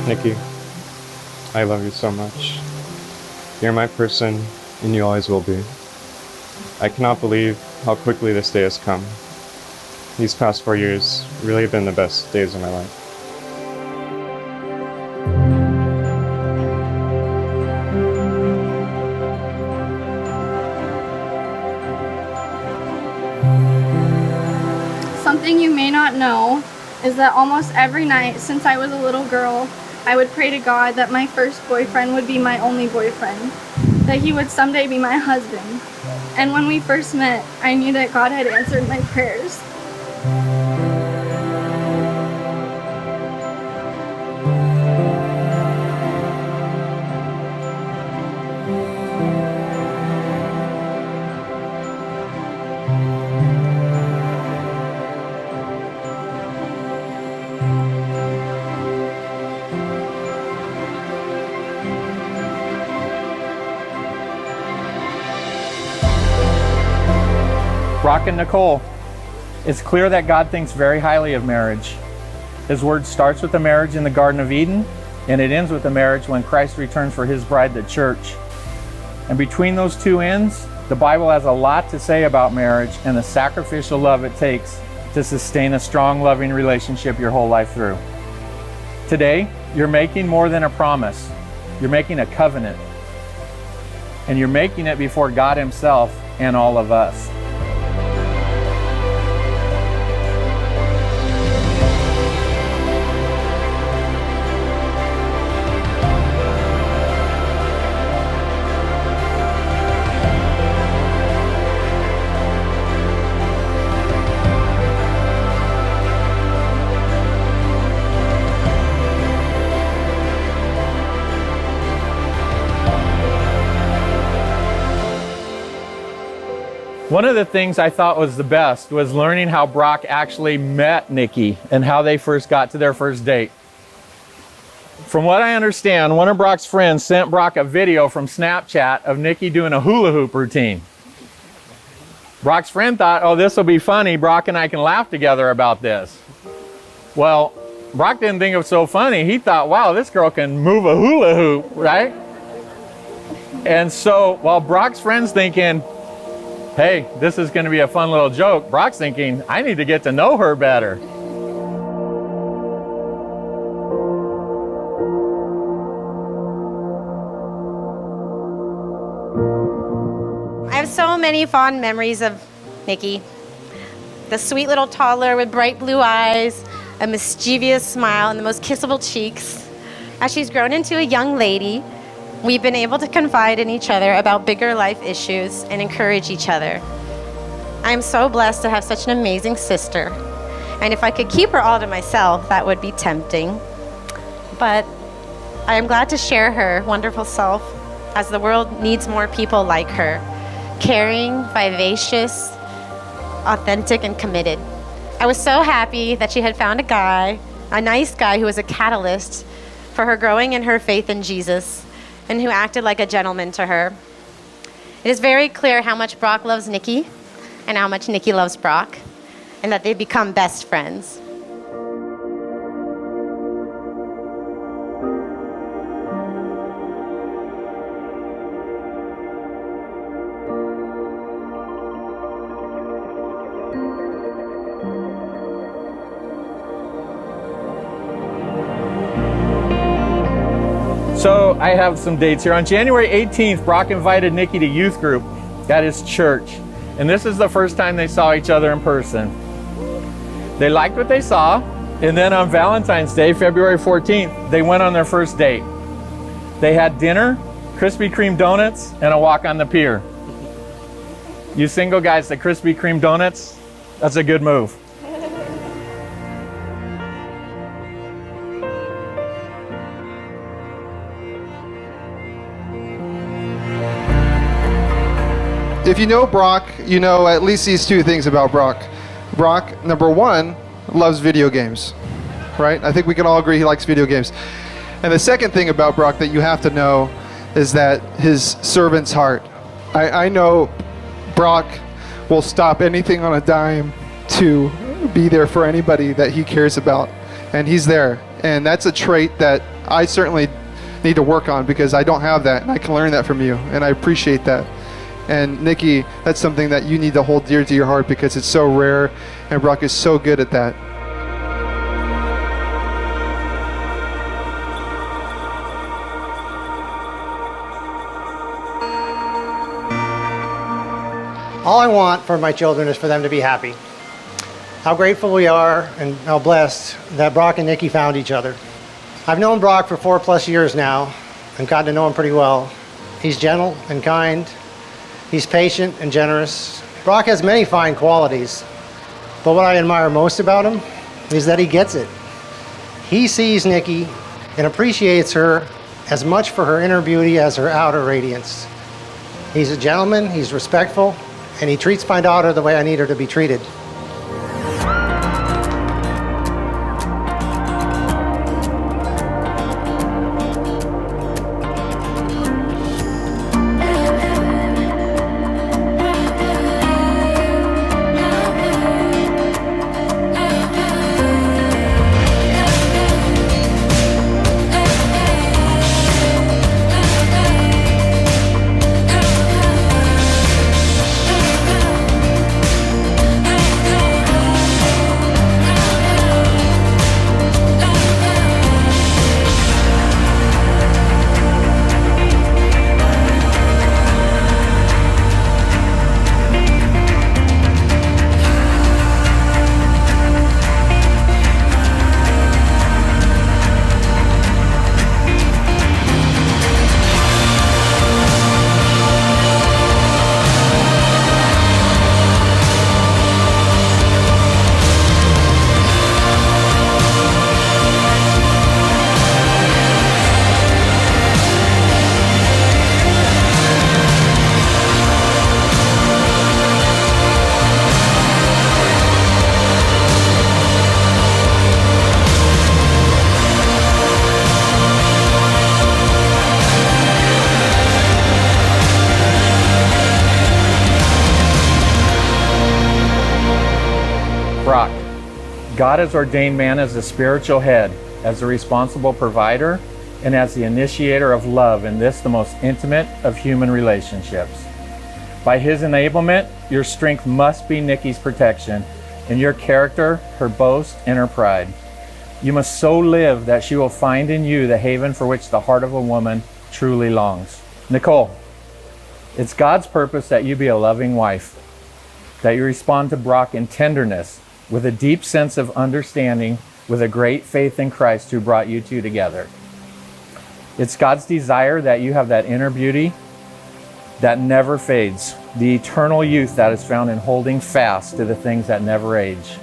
Nikki, I love you so much. You're my person, and you always will be. I cannot believe how quickly this day has come. These past 4 years really have been the best days of my life. Something you may not know is that almost every night since I was a little girl, I would pray to God that my first boyfriend would be my only boyfriend, that he would someday be my husband. And when we first met, I knew that God had answered my prayers. Brock and Nicole, it's clear that God thinks very highly of marriage. His word starts with the marriage in the Garden of Eden, and it ends with the marriage when Christ returns for his bride, the church. And between those two ends, the Bible has a lot to say about marriage and the sacrificial love it takes to sustain a strong, loving relationship your whole life through. Today, you're making more than a promise. You're making a covenant. And you're making it before God himself and all of us. One of the things I thought was the best was learning how Brock actually met Nikki and how they first got to their first date. From what I understand, one of Brock's friends sent Brock a video from Snapchat of Nikki doing a hula hoop routine. Brock's friend thought, oh, this will be funny. Brock and I can laugh together about this. Well, Brock didn't think it was so funny. He thought, wow, this girl can move a hula hoop, right? And so while Brock's friend's thinking, hey, this is going to be a fun little joke, Brock's thinking, I need to get to know her better. I have so many fond memories of Nikki. The sweet little toddler with bright blue eyes, a mischievous smile, and the most kissable cheeks. As she's grown into a young lady, we've been able to confide in each other about bigger life issues and encourage each other. I am so blessed to have such an amazing sister. And if I could keep her all to myself, that would be tempting. But I am glad to share her wonderful self, as the world needs more people like her. Caring, vivacious, authentic, and committed. I was so happy that she had found a nice guy who was a catalyst for her growing in her faith in Jesus, and who acted like a gentleman to her. It is very clear how much Brock loves Nikki, and how much Nikki loves Brock, and that they've become best friends. So I have some dates here. On January 18th, Brock invited Nikki to youth group at his church. And this is the first time they saw each other in person. They liked what they saw. And then on Valentine's Day, February 14th, they went on their first date. They had dinner, Krispy Kreme donuts, and a walk on the pier. You single guys, the Krispy Kreme donuts, that's a good move. If you know Brock, you know at least these two things about Brock. Brock, number one, loves video games, right? I think we can all agree he likes video games. And the second thing about Brock that you have to know is that his servant's heart. I know Brock will stop anything on a dime to be there for anybody that he cares about. and he's there. And that's a trait that I certainly need to work on, because I don't have that, and I can learn that from you, and I appreciate that. And Nikki, that's something that you need to hold dear to your heart, because it's so rare, and Brock is so good at that. All I want for my children is for them to be happy. How grateful we are and how blessed that Brock and Nikki found each other. I've known Brock for 4+ years now and gotten to know him pretty well. He's gentle and kind. He's patient and generous. Brock has many fine qualities, but what I admire most about him is that he gets it. He sees Nikki and appreciates her as much for her inner beauty as her outer radiance. He's a gentleman, he's respectful, and he treats my daughter the way I need her to be treated. Brock, God has ordained man as the spiritual head, as the responsible provider, and as the initiator of love in this, the most intimate of human relationships. By his enablement, your strength must be Nikki's protection, and your character, her boast, and her pride. You must so live that she will find in you the haven for which the heart of a woman truly longs. Nicole, it's God's purpose that you be a loving wife, that you respond to Brock in tenderness, with a deep sense of understanding, with a great faith in Christ who brought you two together. It's God's desire that you have that inner beauty that never fades, the eternal youth that is found in holding fast to the things that never age.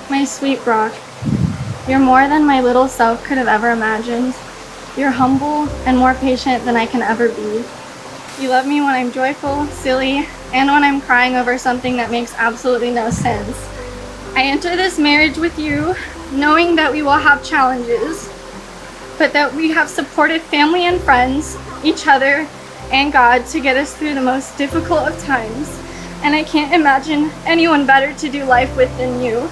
My sweet Brock, you're more than my little self could have ever imagined. You're humble and more patient than I can ever be. You love me when I'm joyful, silly, and when I'm crying over something that makes absolutely no sense. I enter this marriage with you knowing that we will have challenges, but that we have supported family and friends, each other, and God to get us through the most difficult of times. And I can't imagine anyone better to do life with than you.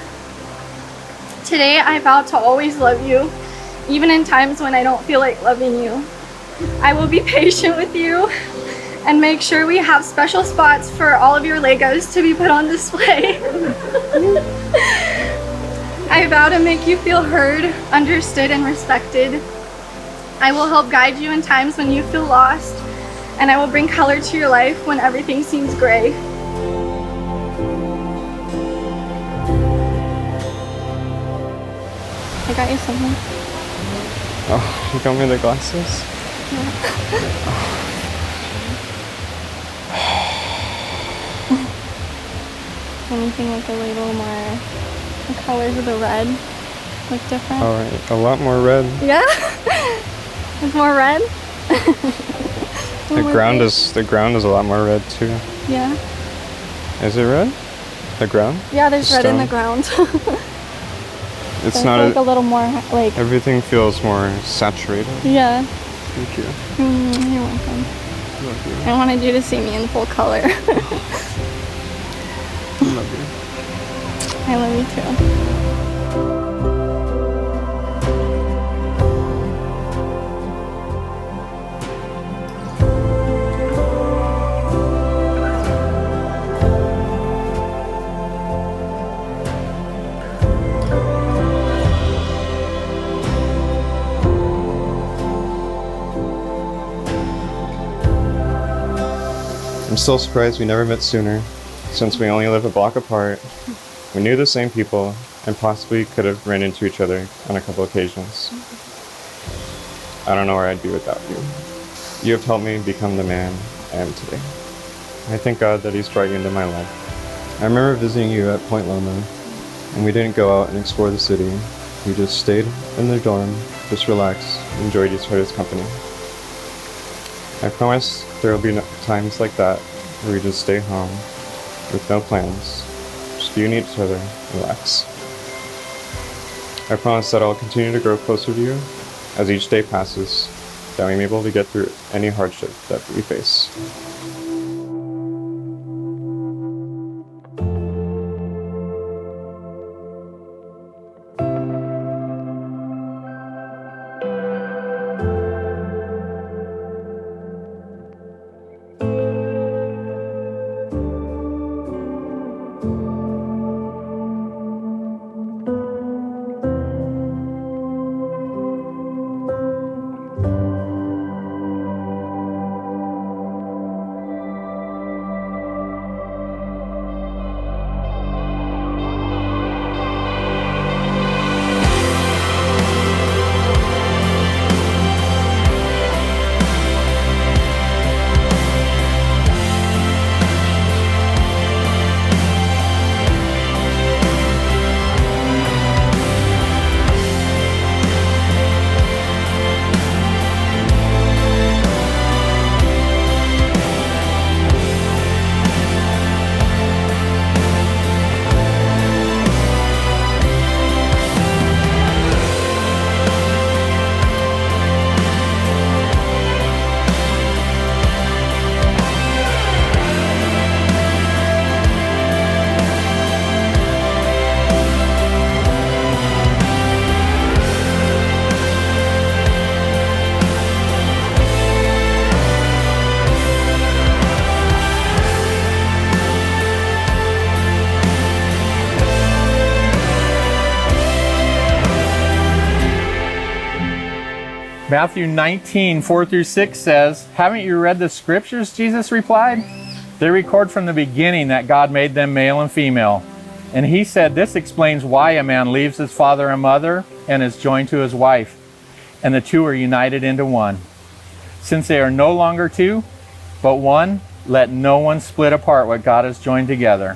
Today, I vow to always love you, even in times when I don't feel like loving you. I will be patient with you and make sure we have special spots for all of your Legos to be put on display. I vow to make you feel heard, understood, and respected. I will help guide you in times when you feel lost, and I will bring color to your life when everything seems gray. I got you something. Oh, you got me the glasses? Anything like a little more, the colors of the red look different. All right, a lot more red. Yeah? It's more red? The ground is a lot more red too. Yeah. Is it red? The ground? Yeah, there's red in the stone? ground. It's So not like a little more like, everything feels more saturated. yeah. Thank you. You're welcome. Love you. I wanted you to see me in full color. Love you. I love you too. I'm still surprised we never met sooner, since we only live a block apart. We knew the same people, and possibly could have ran into each other on a couple occasions. I don't know where I'd be without you. You have helped me become the man I am today. I thank God that He's brought you into my life. I remember visiting you at Point Loma, and we didn't go out and explore the city. We just stayed in the dorm, just relaxed, enjoyed each other's company. I promise there will be times like that where we just stay home with no plans, just you and each other, relax. I promise that I'll continue to grow closer to you as each day passes, that we may be able to get through any hardship that we face. Matthew 19, 4 through 6 says, "Haven't you read the scriptures?" Jesus replied. "They record from the beginning that God made them male and female. And He said, this explains why a man leaves his father and mother and is joined to his wife, and the two are united into one. Since they are no longer two, but one, let no one split apart what God has joined together."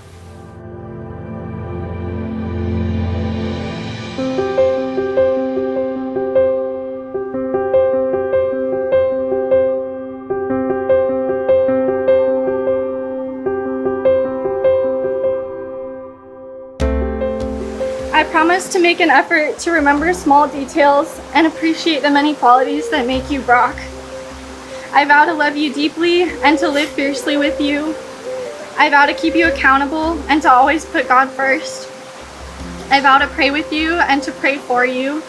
I promise to make an effort to remember small details and appreciate the many qualities that make you Brock. I vow to love you deeply and to live fiercely with you. I vow to keep you accountable and to always put God first. I vow to pray with you and to pray for you.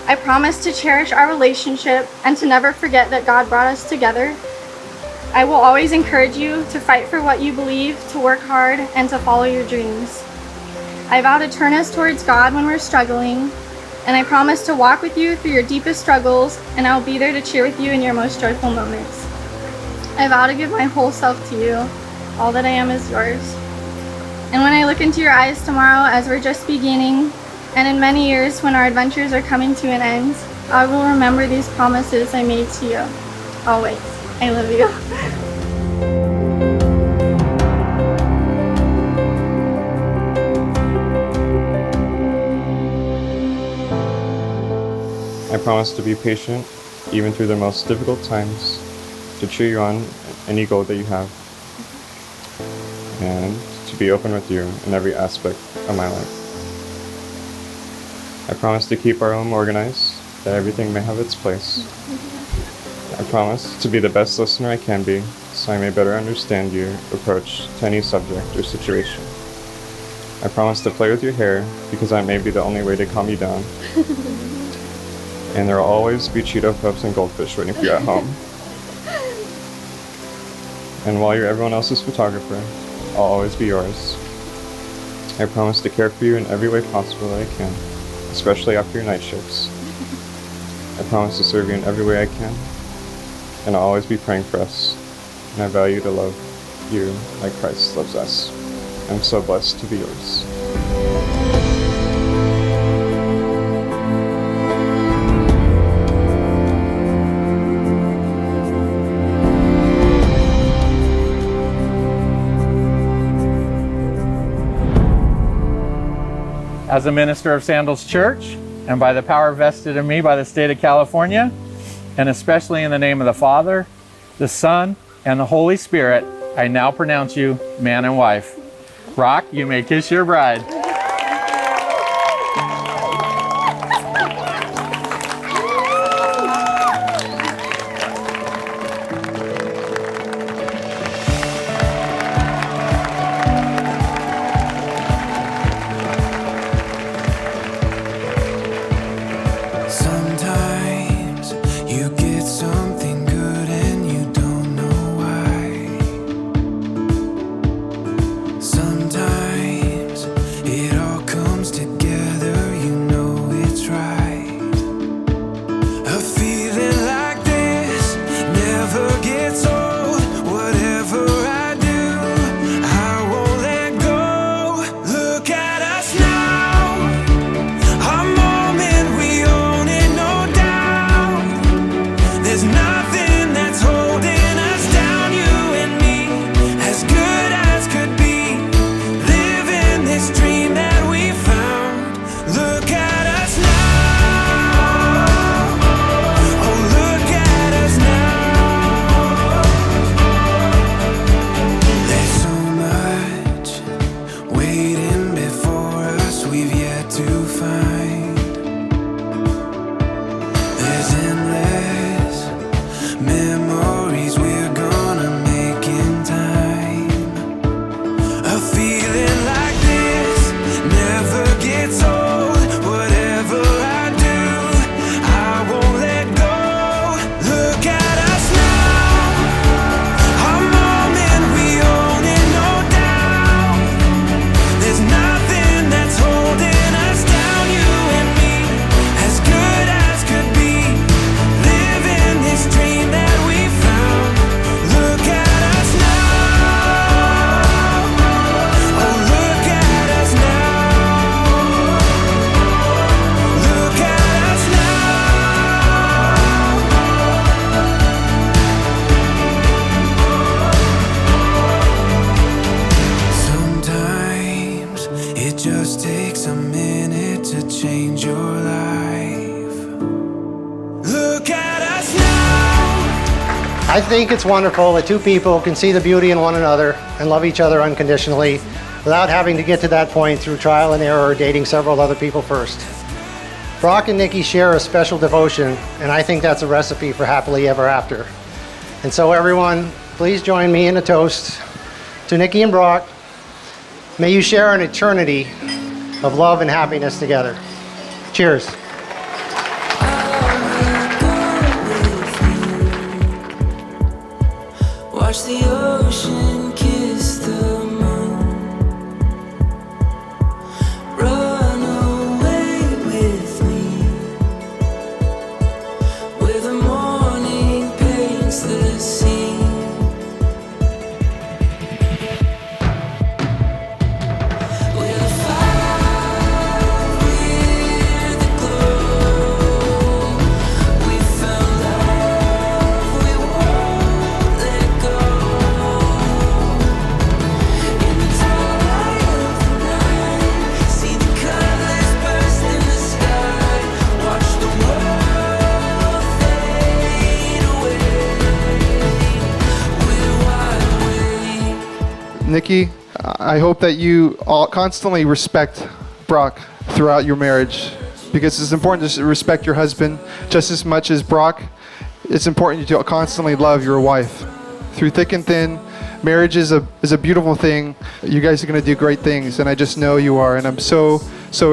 I promise to cherish our relationship and to never forget that God brought us together. I will always encourage you to fight for what you believe, to work hard, and to follow your dreams. I vow to turn us towards God when we're struggling, and I promise to walk with you through your deepest struggles, and I will be there to cheer with you in your most joyful moments. I vow to give my whole self to you. All that I am is yours. And when I look into your eyes tomorrow as we're just beginning, and in many years when our adventures are coming to an end, I will remember these promises I made to you. Always. I love you. I promise to be patient, even through the most difficult times, to cheer you on any goal that you have, and to be open with you in every aspect of my life. I promise to keep our home organized, that everything may have its place. I promise to be the best listener I can be, so I may better understand your approach to any subject or situation. I promise to play with your hair, because that may be the only way to calm you down. And there will always be Cheeto Puffs and goldfish waiting for you at home. And while you're everyone else's photographer, I'll always be yours. I promise to care for you in every way possible that I can, especially after your night shifts. I promise to serve you in every way I can, and I'll always be praying for us. And I value to love you like Christ loves us. I'm so blessed to be yours. As a minister of Sandals Church, and by the power vested in me by the state of California, and especially in the name of the Father, the Son, and the Holy Spirit, I now pronounce you man and wife. Brock, you may kiss your bride. Sometimes you get something good and you don't know why. Sometimes it all comes together, you know it's right. A feeling like this never gets old. Whatever I do, I won't let go. Look at us now, a moment we own it, no doubt. There's nothing that's holding us down, you and me, as good as could be. Living this dream that we found. Look at us now. Oh, look at us now. There's so much waiting before us we've yet to find. There's endless memories we're gonna make in time. A feeling like this never gets old. Whatever I do, I won't let go. Look at us now, a moment we own it, no doubt. There's nothing that's holding us down, you and me, as good as could be. Living this dream that we found. Look at us now. Oh, look at us now. Look at us now. Sometimes it just takes a minute to change your life. Look at us now. I think it's wonderful that two people can see the beauty in one another and love each other unconditionally without having to get to that point through trial and error or dating several other people first. Brock and Nikki share a special devotion, and I think that's a recipe for happily ever after. And so everyone, please join me in a toast to Nikki and Brock. May you share an eternity of love and happiness together. Cheers. Watch the ocean kiss the moon. Run away with me, where the morning paints the scene. We're the fire, we're the glow. We found love, we won't let go. Nikki, I hope that you all constantly respect Brock throughout your marriage, because it's important to respect your husband just as much as Brock. It's important to constantly love your wife. Through thick and thin, marriage is a beautiful thing. You guys are going to do great things, and I just know you are, and I'm so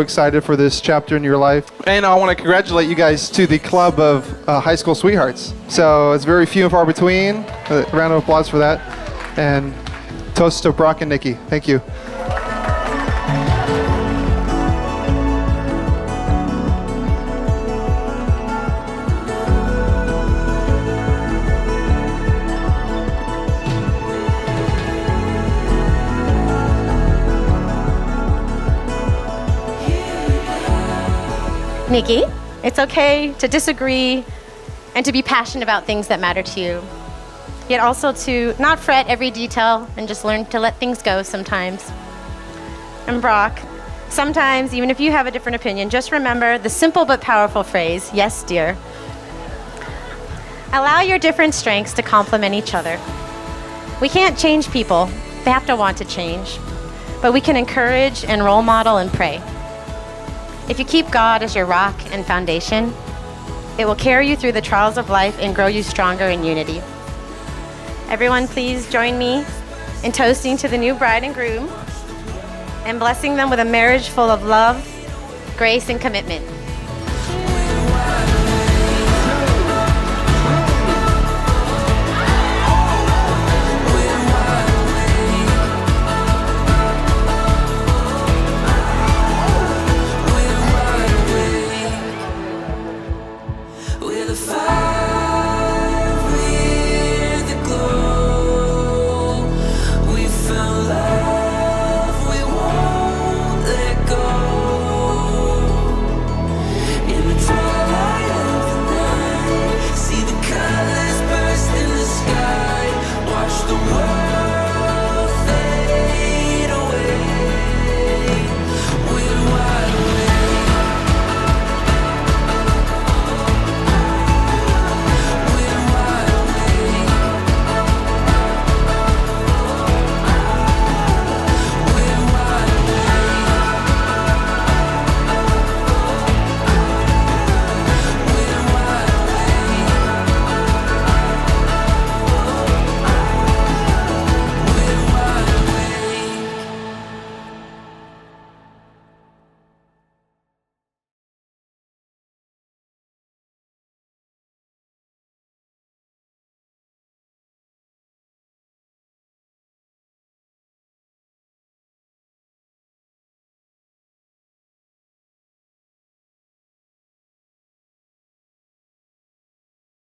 excited for this chapter in your life. And I want to congratulate you guys to the club of high school sweethearts. So it's very few and far between. A round of applause for that. And toast to Brock and Nikki. Thank you. Nikki, it's okay to disagree and to be passionate about things that matter to you. Yet also to not fret every detail and just learn to let things go sometimes. And Brock, sometimes, even if you have a different opinion, just remember the simple but powerful phrase, yes, dear. Allow your different strengths to complement each other. We can't change people. They have to want to change. But we can encourage and role model and pray. If you keep God as your rock and foundation, it will carry you through the trials of life and grow you stronger in unity. Everyone, please join me in toasting to the new bride and groom and blessing them with a marriage full of love, grace, and commitment.